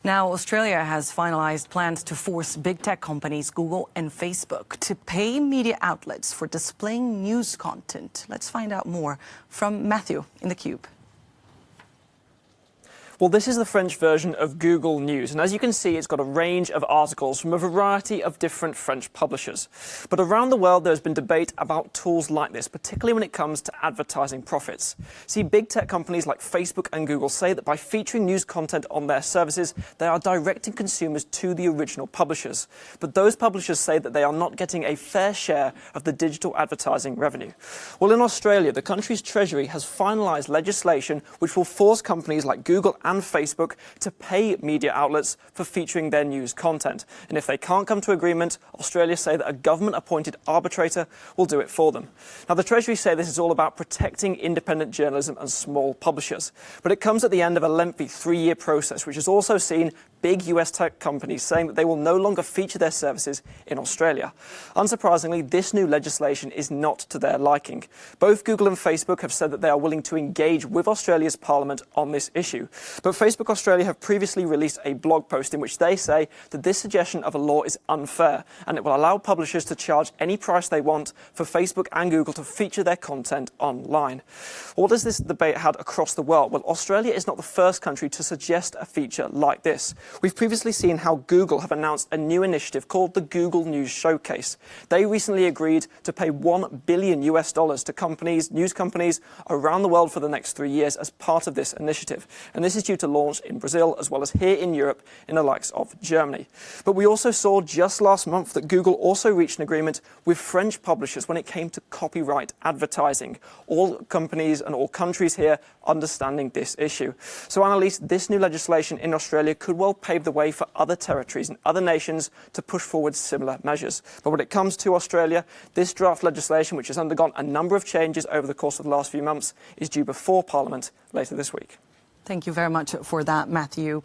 Now, Australia has finalised plans to force big tech companies Google and Facebook to pay media outlets for displaying news content. Let's find out more from Matthew in theCUBE. Well, this is the French version of Google News, and as you can see, it's got a range of articles from a variety of different French publishers. But around the world, there's been debate about tools like this, particularly when it comes to advertising profits. See, big tech companies like Facebook and Google say that by featuring news content on their services, they are directing consumers to the original publishers. But those publishers say that they are not getting a fair share of the digital advertising revenue. Well, in Australia, the country's Treasury has finalised legislation which will force companies like Google and Facebook to pay media outlets for featuring their news content. And if they can't come to agreement, Australia say that a government-appointed arbitrator will do it for them. Now, the Treasury say this is all about protecting independent journalism and small publishers. But it comes at the end of a lengthy 3-year process, which has also seen big US tech companies saying that they will no longer feature their services in Australia. Unsurprisingly, this new legislation is not to their liking. Both Google and Facebook have said that they are willing to engage with Australia's Parliament on this issue. But Facebook Australia have previously released a blog post in which they say that this suggestion of a law is unfair and it will allow publishers to charge any price they want for Facebook and Google to feature their content online. What has this debate had across the world? Well, Australia is not the first country to suggest a feature like this. We've previously seen how Google have announced a new initiative called the Google News Showcase. They recently agreed to pay $1 billion to news companies around the world for the next 3 years as part of this initiative. And this is due to launch in Brazil as well as here in Europe in the likes of Germany. But we also saw just last month that Google also reached an agreement with French publishers when it came to copyright advertising. All companies and all countries here understanding this issue. So Annalise, this new legislation in Australia could well pave the way for other territories and other nations to push forward similar measures. But when it comes to Australia, this draft legislation, which has undergone a number of changes over the course of the last few months, is due before Parliament later this week. Thank you very much for that, Matthew.